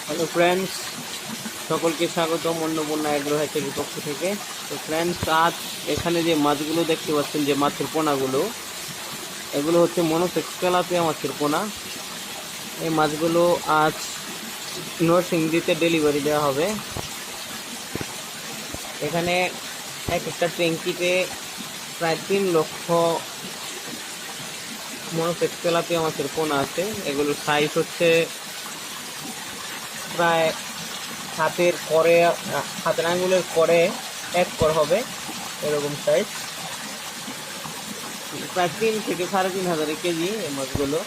Hello friends, সকলকে স্বাগতম Annapurna agro হ্যাচারির পক্ষ থেকে। তো ফ্রেন্ডস, আজ এখানে যে মাছগুলো দেখতে পাচ্ছেন, যে মাছের পোনাগুলো, এগুলো হচ্ছে মনোসেক্স তেলাপিয়া মাছের পোনা। এই মাছগুলো আজ নরসিংদীতে ডেলিভারি দেওয়া হবে। এখানে এক একটা ট্যাঙ্কিতে প্রায় 3 লক্ষ মনোসেক্স তেলাপিয়া মাছের পোনা আছে। এগুলোর সাইজ হচ্ছে প্রায় হাতের আঙুলের করে 1 কর হবে, এরকম সাইজ। প্রায় 3 থেকে 3,500 কেজি এই মাছগুলো।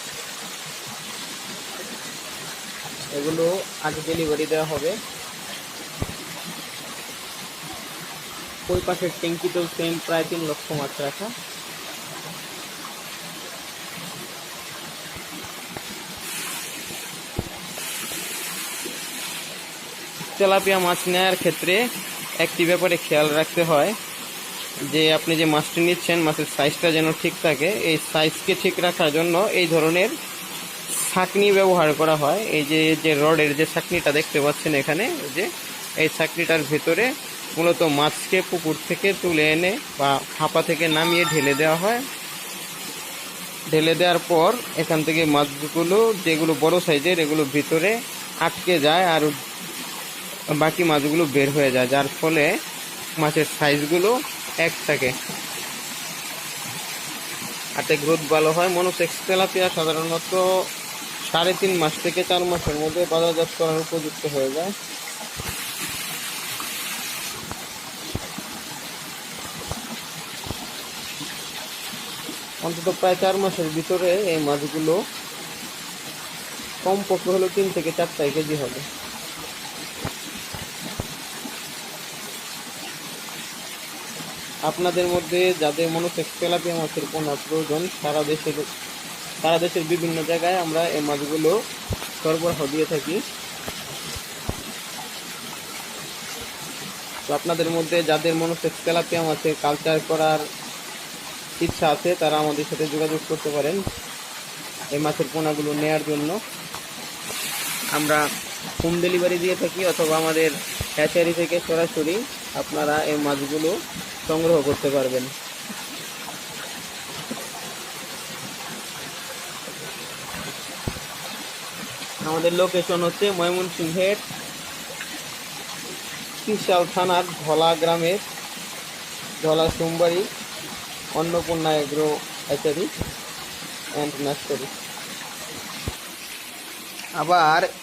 এগুলো আগে ডেলিভারি দেওয়া হবে। ওই পাশের ট্যাঙ্কিতেও সেম প্রায় 3 লক্ষ মাছ রাখা। তেলাপিয়া মাছ নেওয়ার ক্ষেত্রে একটি ব্যাপারে খেয়াল রাখতে হয়, যে আপনি যে মাছটি নিচ্ছেন, মাছের সাইজটা যেন ঠিক থাকে। এই সাইজকে ঠিক রাখার জন্য এই ধরনের ছাঁকনি ব্যবহার করা হয়। এই যে রডের যে ছাঁকনিটা দেখতে পাচ্ছেন এখানে, যে এই ছাঁকনিটার ভেতরে মূলত মাছকে পুকুর থেকে তুলে এনে বা হাপা থেকে নামিয়ে ঢেলে দেওয়া হয়। ঢেলে দেওয়ার পর এখান থেকে মাছগুলো, যেগুলো বড় সাইজের, এগুলো ভিতরে আটকে যায় আর বাকি মাছগুলো বের হয়ে যায়, যার ফলে মাছের সাইজগুলো এক থাকে, হাতে গ্রোথ ভালো হয়। মনোসেক্স তেলাপিয়া সাধারণত 3.5 মাস থেকে 4 মাসের মধ্যে বাজারজাত করার উপযুক্ত হয়ে যায়। অন্তত প্রায় 4 মাসের ভিতরে এই মাছগুলো কমপক্ষে হলো 3 থেকে 4 কেজি হবে। আপনাদের মধ্যে যাদের মনোসেক্স তেলাপিয়া মাছের পোনা প্রয়োজন, সারা দেশের বিভিন্ন জায়গায় আমরা এই মাছগুলো সরবরাহ দিয়ে থাকি। তো আপনাদের মধ্যে যাদের মনোসেক্স তেলাপিয়া মাছের কালচার করার ইচ্ছা আছে, তারা আমাদের সাথে যোগাযোগ করতে পারেন এই মাছের পোনাগুলো নেয়ার জন্য। আমরা হোম ডেলিভারি দিয়ে থাকি, অথবা আমাদের হ্যাচারি থেকে সরাসরি আপনারা এই মাছগুলো সংগ্রহ করতে পারবেন। আমাদের লোকেশন হচ্ছে ময়মনসিংহের ত্রিশাল থানার ধলা গ্রামের Dhala Sombari Annapurna agro hatchery and nursery. আবার